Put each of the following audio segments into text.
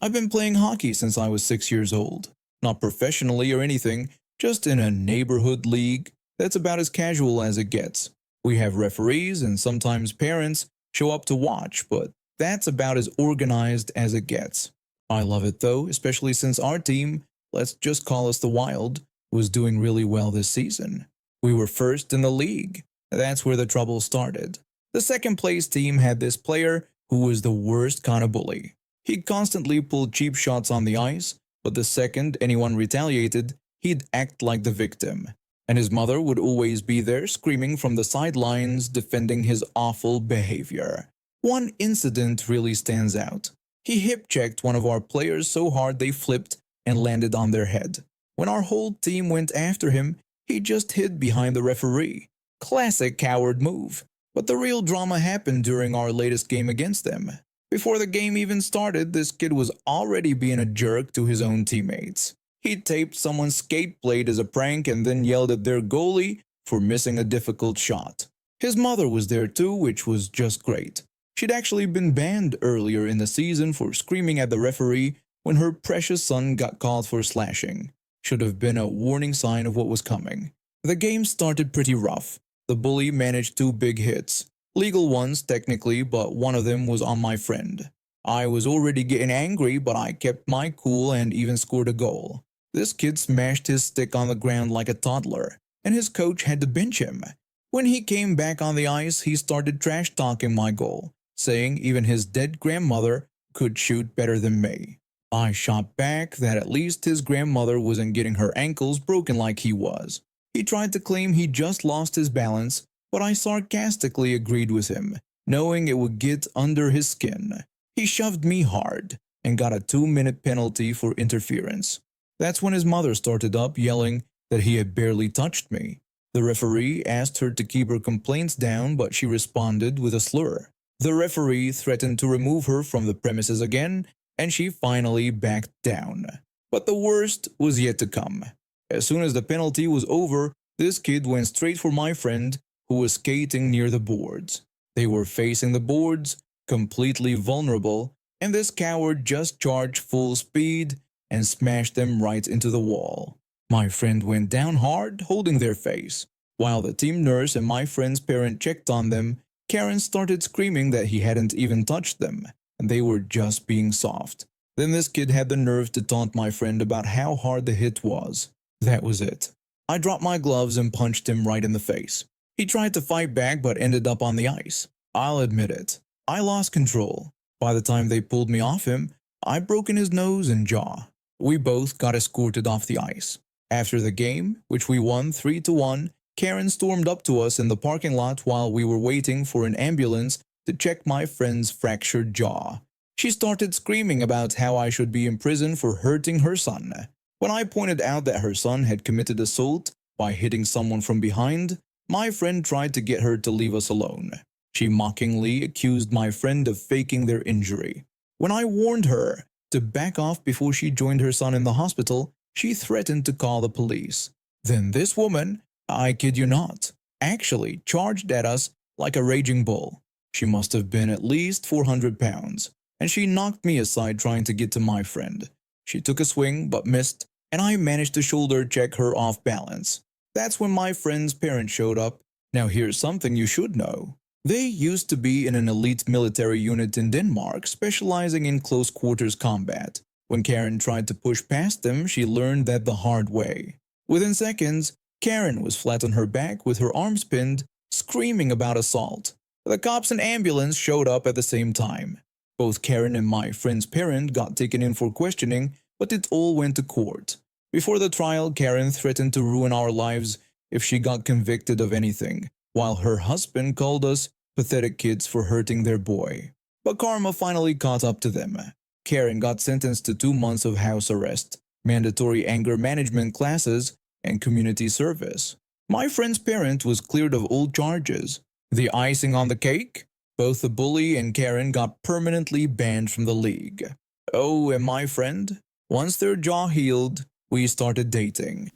I've been playing hockey since I was 6 years old. Not professionally or anything, just in a neighborhood league that's about as casual as it gets. We have referees and sometimes parents show up to watch, but that's about as organized as it gets. I love it though, especially since our team, let's just call us the Wild, was doing really well this season. We were first in the league. That's where the trouble started. The second place team had this player who was the worst kind of bully. He'd constantly pull cheap shots on the ice, but the second anyone retaliated, he'd act like the victim. And his mother would always be there screaming from the sidelines defending his awful behavior. One incident really stands out. He hip-checked one of our players so hard they flipped and landed on their head. When our whole team went after him, he just hid behind the referee. Classic coward move. But the real drama happened during our latest game against them. Before the game even started, this kid was already being a jerk to his own teammates. He taped someone's skate blade as a prank and then yelled at their goalie for missing a difficult shot. His mother was there too, which was just great. She'd actually been banned earlier in the season for screaming at the referee when her precious son got called for slashing. Should have been a warning sign of what was coming. The game started pretty rough. The bully managed 2 big hits. Legal ones, technically, but one of them was on my friend. I was already getting angry, but I kept my cool and even scored a goal. This kid smashed his stick on the ground like a toddler, and his coach had to bench him. When he came back on the ice, he started trash-talking my goal, saying even his dead grandmother could shoot better than me. I shot back that at least his grandmother wasn't getting her ankles broken like he was. He tried to claim he just lost his balance, but I sarcastically agreed with him, knowing it would get under his skin. He shoved me hard and got a 2-minute penalty for interference. That's when his mother started up yelling that he had barely touched me. The referee asked her to keep her complaints down, but she responded with a slur. The referee threatened to remove her from the premises again, and she finally backed down. But the worst was yet to come. As soon as the penalty was over, this kid went straight for my friend, who was skating near the boards. They were facing the boards, completely vulnerable, and this coward just charged full speed and smashed them right into the wall. My friend went down hard, holding their face. While the team nurse and my friend's parent checked on them, Karen started screaming that he hadn't even touched them, and they were just being soft. Then this kid had the nerve to taunt my friend about how hard the hit was. That was it. I dropped my gloves and punched him right in the face. He tried to fight back but ended up on the ice. I'll admit it. I lost control. By the time they pulled me off him, I'd broken his nose and jaw. We both got escorted off the ice. After the game, which we won 3-1, Karen stormed up to us in the parking lot while we were waiting for an ambulance to check my friend's fractured jaw. She started screaming about how I should be in prison for hurting her son. When I pointed out that her son had committed assault by hitting someone from behind, my friend tried to get her to leave us alone. She mockingly accused my friend of faking their injury. When I warned her to back off before she joined her son in the hospital, she threatened to call the police. Then this woman, I kid you not, actually charged at us like a raging bull. She must have been at least 400 pounds, and she knocked me aside trying to get to my friend. She took a swing but missed, and I managed to shoulder check her off balance. That's when my friend's parents showed up. Now here's something you should know. They used to be in an elite military unit in Denmark specializing in close quarters combat. When Karen tried to push past them, she learned that the hard way. Within seconds, Karen was flat on her back with her arms pinned, screaming about assault. The cops and ambulance showed up at the same time. Both Karen and my friend's parent got taken in for questioning, but it all went to court. Before the trial, Karen threatened to ruin our lives if she got convicted of anything, while her husband called us pathetic kids for hurting their boy. But karma finally caught up to them. Karen got sentenced to 2 months of house arrest, mandatory anger management classes, and community service. My friend's parent was cleared of all charges. The icing on the cake? Both the bully and Karen got permanently banned from the league. Oh, and my friend? Once their jaw healed, we started dating.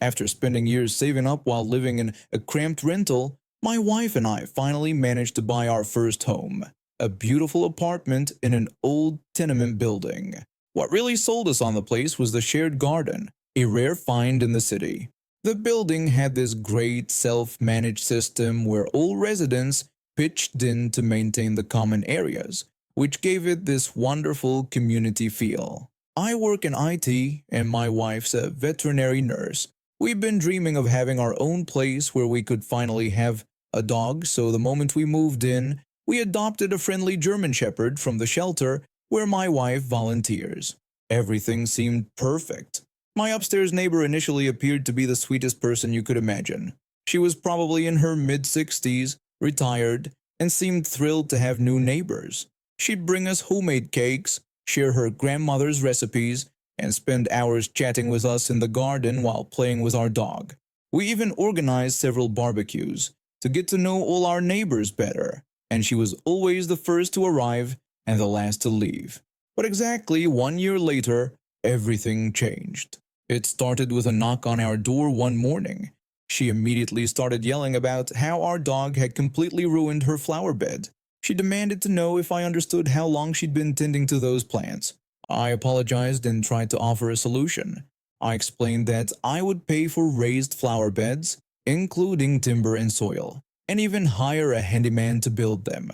After spending years saving up while living in a cramped rental, my wife and I finally managed to buy our first home. a beautiful apartment in an old tenement building. What really sold us on the place was the shared garden, a rare find in the city. The building had this great self-managed system where all residents pitched in to maintain the common areas, which gave it this wonderful community feel. I work in IT and my wife's a veterinary nurse. We've been dreaming of having our own place where we could finally have a dog, so the moment we moved in, we adopted a friendly German Shepherd from the shelter where my wife volunteers. Everything seemed perfect. My upstairs neighbor initially appeared to be the sweetest person you could imagine. She was probably in her mid-60s, retired, and seemed thrilled to have new neighbors. She'd bring us homemade cakes, share her grandmother's recipes, and spend hours chatting with us in the garden while playing with our dog. We even organized several barbecues to get to know all our neighbors better, and she was always the first to arrive and the last to leave. But exactly 1 year later, everything changed. It started with a knock on our door one morning. She immediately started yelling about how our dog had completely ruined her flower bed. She demanded to know if I understood how long she'd been tending to those plants. I apologized and tried to offer a solution. I explained that I would pay for raised flower beds, including timber and soil, and even hire a handyman to build them.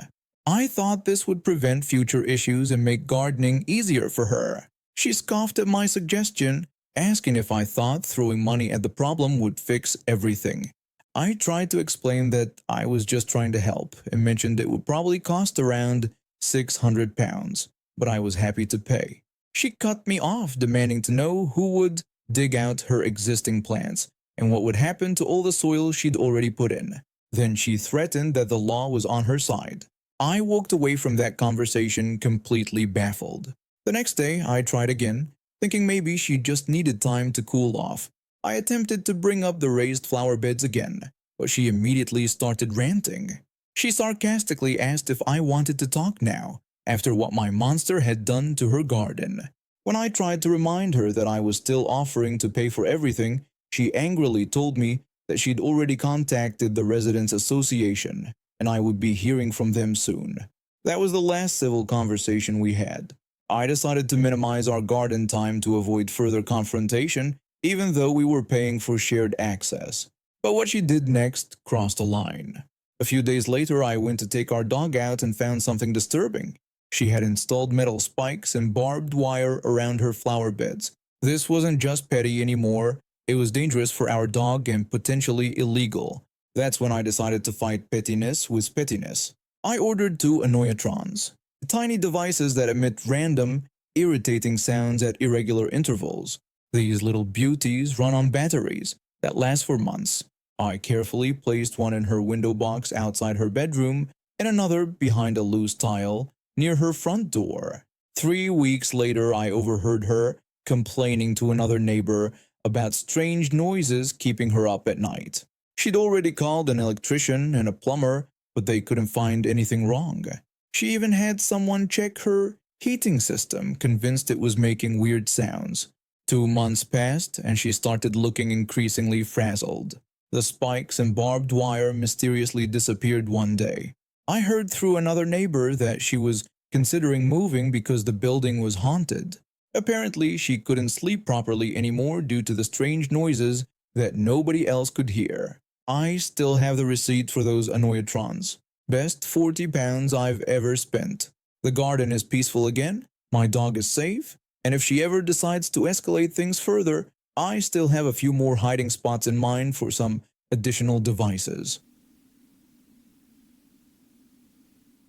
I thought this would prevent future issues and make gardening easier for her. She scoffed at my suggestion, asking if I thought throwing money at the problem would fix everything. I tried to explain that I was just trying to help and mentioned it would probably cost around £600, but I was happy to pay. She cut me off, demanding to know who would dig out her existing plants and what would happen to all the soil she'd already put in. Then she threatened that the law was on her side. I walked away from that conversation completely baffled. The next day, I tried again, thinking maybe she just needed time to cool off. I attempted to bring up the raised flower beds again, but she immediately started ranting. She sarcastically asked if I wanted to talk now, after what my monster had done to her garden. When I tried to remind her that I was still offering to pay for everything, she angrily told me that she'd already contacted the Residents Association and I would be hearing from them soon. That was the last civil conversation we had. I decided to minimize our garden time to avoid further confrontation, even though we were paying for shared access. But what she did next crossed a line. A few days later, I went to take our dog out and found something disturbing. She had installed metal spikes and barbed wire around her flower beds. This wasn't just petty anymore, it was dangerous for our dog and potentially illegal. That's when I decided to fight pettiness with pettiness. I ordered 2 annoyatrons, tiny devices that emit random, irritating sounds at irregular intervals. These little beauties run on batteries that last for months. I carefully placed one in her window box outside her bedroom and another behind a loose tile near her front door. 3 weeks later, I overheard her complaining to another neighbor about strange noises keeping her up at night. She'd already called an electrician and a plumber, but they couldn't find anything wrong. She even had someone check her heating system, convinced it was making weird sounds. 2 months passed, and she started looking increasingly frazzled. The spikes and barbed wire mysteriously disappeared one day. I heard through another neighbor that she was considering moving because the building was haunted. Apparently, she couldn't sleep properly anymore due to the strange noises that nobody else could hear. I still have the receipt for those annoyatrons. Best £40 I've ever spent. The garden is peaceful again, my dog is safe, and if she ever decides to escalate things further, I still have a few more hiding spots in mind for some additional devices.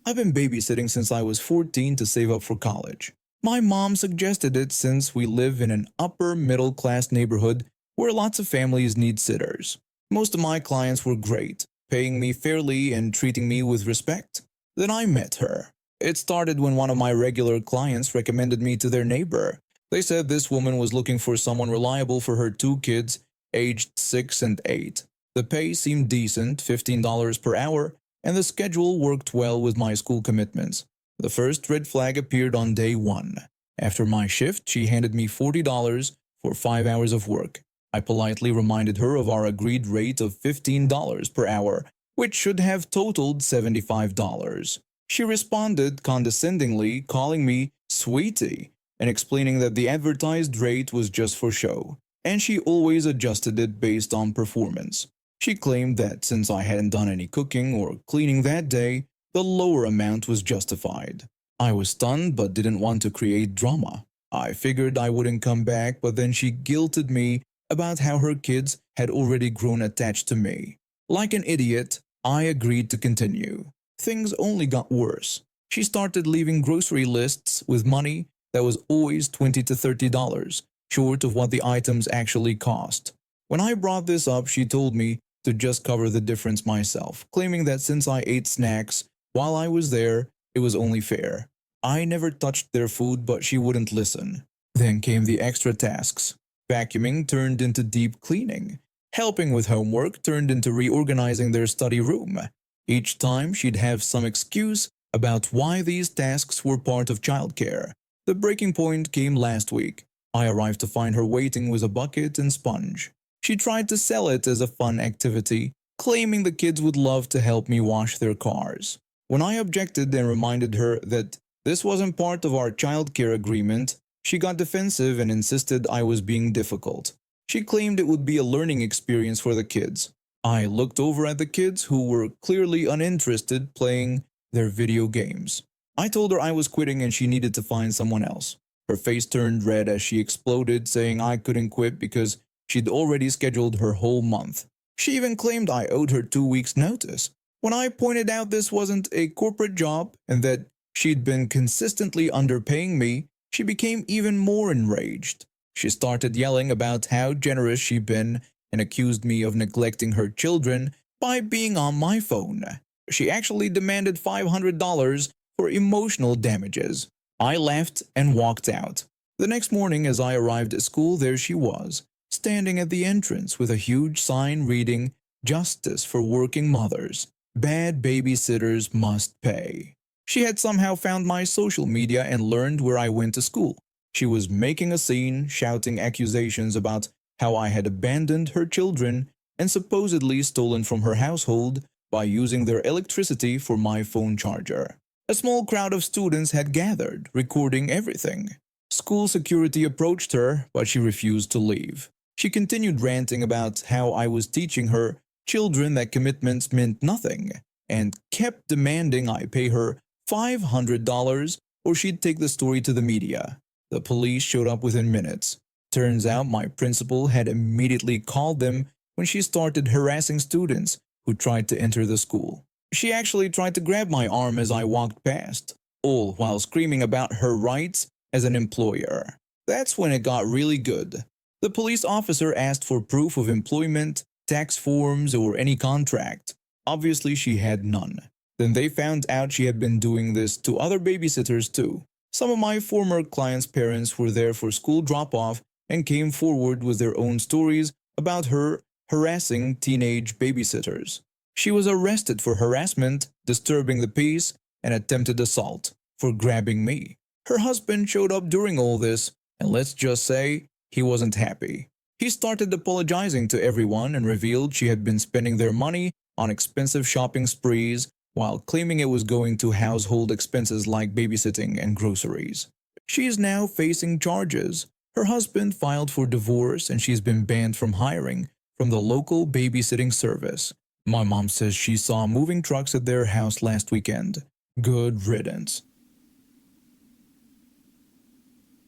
I've been babysitting since I was 14 to save up for college. My mom suggested it since we live in an upper middle class neighborhood where lots of families need sitters. Most of my clients were great, paying me fairly and treating me with respect. Then I met her. It started when one of my regular clients recommended me to their neighbor. They said this woman was looking for someone reliable for her 2 kids, aged 6 and 8. The pay seemed decent, $15 per hour, and the schedule worked well with my school commitments. The first red flag appeared on day 1. After my shift, she handed me $40 for 5 hours of work. I politely reminded her of our agreed rate of $15 per hour, which should have totaled $75. She responded condescendingly, calling me sweetie and explaining that the advertised rate was just for show, and she always adjusted it based on performance. She claimed that since I hadn't done any cooking or cleaning that day, the lower amount was justified. I was stunned but didn't want to create drama. I figured I wouldn't come back, but then she guilted me about how her kids had already grown attached to me. Like an idiot, I agreed to continue. Things only got worse. She started leaving grocery lists with money that was always $20 to $30, short of what the items actually cost. When I brought this up, she told me to just cover the difference myself, claiming that since I ate snacks while I was there, it was only fair. I never touched their food, but she wouldn't listen. Then came the extra tasks. Vacuuming turned into deep cleaning. Helping with homework turned into reorganizing their study room. Each time she'd have some excuse about why these tasks were part of childcare. The breaking point came last week. I arrived to find her waiting with a bucket and sponge. She tried to sell it as a fun activity, claiming the kids would love to help me wash their cars. When I objected and reminded her that this wasn't part of our childcare agreement, she got defensive and insisted I was being difficult. She claimed it would be a learning experience for the kids. I looked over at the kids who were clearly uninterested playing their video games. I told her I was quitting and she needed to find someone else. Her face turned red as she exploded, saying I couldn't quit because she'd already scheduled her whole month. She even claimed I owed her 2 weeks' notice. When I pointed out this wasn't a corporate job and that she'd been consistently underpaying me, she became even more enraged. She started yelling about how generous she'd been and accused me of neglecting her children by being on my phone. She actually demanded $500 for emotional damages. I laughed and walked out. The next morning as I arrived at school, there she was, standing at the entrance with a huge sign reading, "Justice for Working Mothers. Bad babysitters must pay." She had somehow found my social media and learned where I went to school. She was making a scene, shouting accusations about how I had abandoned her children and supposedly stolen from her household by using their electricity for my phone charger. A small crowd of students had gathered, recording everything. School security approached her, but she refused to leave. She continued ranting about how I was teaching her children that commitments meant nothing, and kept demanding I pay her $500 or she'd take the story to the media. The police showed up within minutes. Turns out my principal had immediately called them when she started harassing students who tried to enter the school. She actually tried to grab my arm as I walked past, all while screaming about her rights as an employer. That's when it got really good. The police officer asked for proof of employment, tax forms, or any contract. Obviously, she had none. Then they found out she had been doing this to other babysitters too. Some of my former clients' parents were there for school drop-off and came forward with their own stories about her harassing teenage babysitters. She was arrested for harassment, disturbing the peace, and attempted assault for grabbing me. Her husband showed up during all this, and let's just say he wasn't happy. He started apologizing to everyone and revealed she had been spending their money on expensive shopping sprees while claiming it was going to household expenses like babysitting and groceries. She is now facing charges. Her husband filed for divorce and she's been banned from hiring from the local babysitting service. My mom says she saw moving trucks at their house last weekend. Good riddance.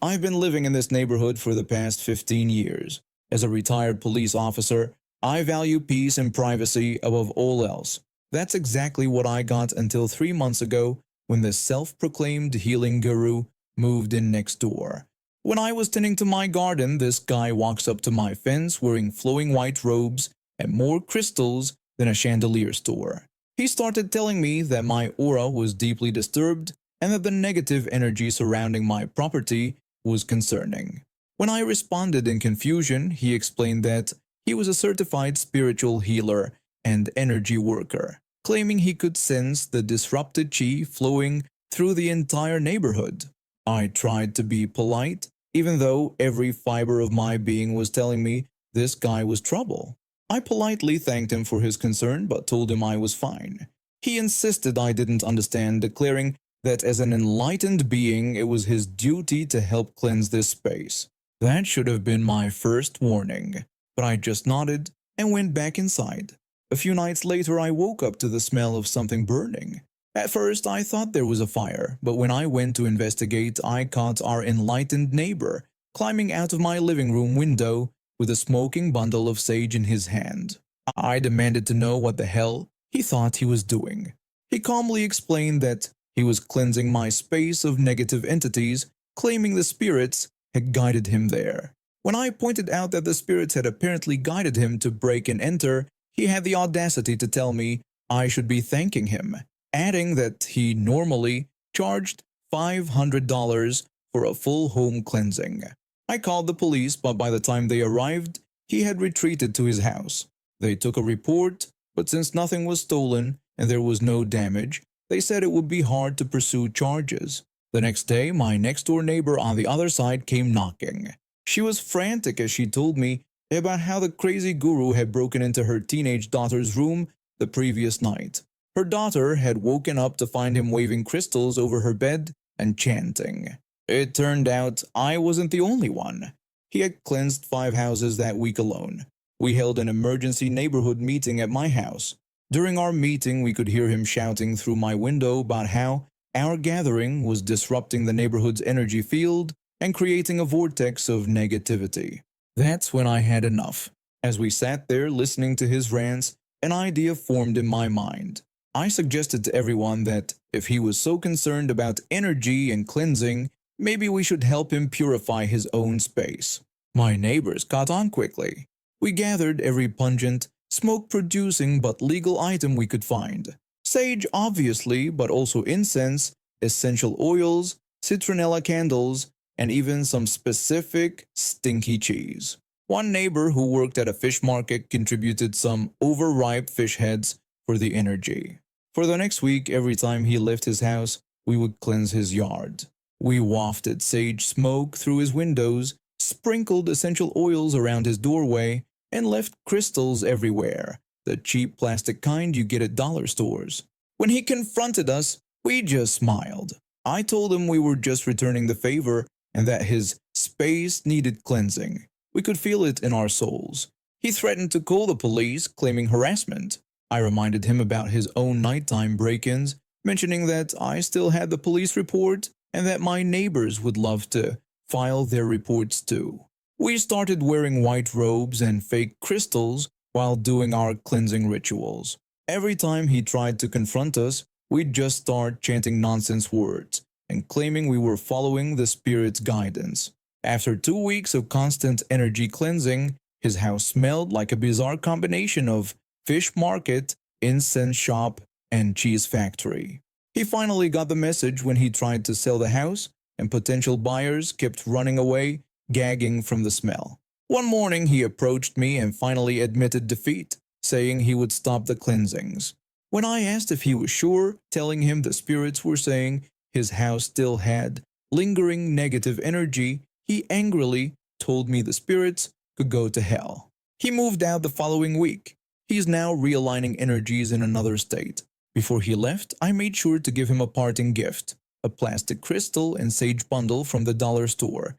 I've been living in this neighborhood for the past 15 years. As a retired police officer, I value peace and privacy above all else. That's exactly what I got until 3 months ago when the self-proclaimed healing guru moved in next door. When I was tending to my garden, this guy walks up to my fence wearing flowing white robes and more crystals than a chandelier store. He started telling me that my aura was deeply disturbed and that the negative energy surrounding my property was concerning. When I responded in confusion, he explained that he was a certified spiritual healer and energy worker, claiming he could sense the disrupted chi flowing through the entire neighborhood. I tried to be polite, even though every fiber of my being was telling me this guy was trouble. I politely thanked him for his concern but told him I was fine. He insisted I didn't understand, declaring that as an enlightened being, it was his duty to help cleanse this space. That should have been my first warning, but I just nodded and went back inside. A few nights later, I woke up to the smell of something burning. At first, I thought there was a fire, but when I went to investigate, I caught our enlightened neighbor climbing out of my living room window with a smoking bundle of sage in his hand. I demanded to know what the hell he thought he was doing. He calmly explained that he was cleansing my space of negative entities, claiming the spirits had guided him there. When I pointed out that the spirits had apparently guided him to break and enter, he had the audacity to tell me I should be thanking him, adding that he normally charged $500 for a full home cleansing. I called the police, but by the time they arrived, he had retreated to his house. They took a report, but since nothing was stolen and there was no damage, they said it would be hard to pursue charges. The next day, my next-door neighbor on the other side came knocking. She was frantic as she told me about how the crazy guru had broken into her teenage daughter's room the previous night. Her daughter had woken up to find him waving crystals over her bed and chanting. It turned out I wasn't the only one. He had cleansed 5 houses that week alone. We held an emergency neighborhood meeting at my house. During our meeting, we could hear him shouting through my window about how our gathering was disrupting the neighborhood's energy field and creating a vortex of negativity. That's when I had enough. As we sat there listening to his rants, an idea formed in my mind. I suggested to everyone that if he was so concerned about energy and cleansing, maybe we should help him purify his own space. My neighbors caught on quickly. We gathered every pungent, smoke-producing but legal item we could find. Sage, obviously, but also incense, essential oils, citronella candles, and even some specific stinky cheese. One neighbor who worked at a fish market contributed some overripe fish heads for the energy. For the next week, every time he left his house, we would cleanse his yard. We wafted sage smoke through his windows, sprinkled essential oils around his doorway, and left crystals everywhere, the cheap plastic kind you get at dollar stores. When he confronted us, we just smiled. I told him we were just returning the favor and that his space needed cleansing. We could feel it in our souls. He threatened to call the police, claiming harassment. I reminded him about his own nighttime break-ins, mentioning that I still had the police report and that my neighbors would love to file their reports too. We started wearing white robes and fake crystals while doing our cleansing rituals. Every time he tried to confront us, we'd just start chanting nonsense words and claiming we were following the spirit's guidance. After 2 weeks of constant energy cleansing, his house smelled like a bizarre combination of fish market, incense shop, and cheese factory. He finally got the message when he tried to sell the house, and potential buyers kept running away, gagging from the smell. One morning he approached me and finally admitted defeat, saying he would stop the cleansings. When I asked if he was sure, telling him the spirits were saying his house still had lingering negative energy, he angrily told me the spirits could go to hell. He moved out the following week. He's now realigning energies in another state. Before he left, I made sure to give him a parting gift, a plastic crystal and sage bundle from the dollar store,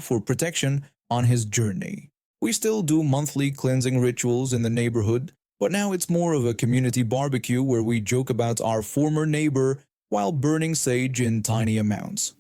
for protection on his journey. We still do monthly cleansing rituals in the neighborhood, but now it's more of a community barbecue where we joke about our former neighbor while burning sage in tiny amounts.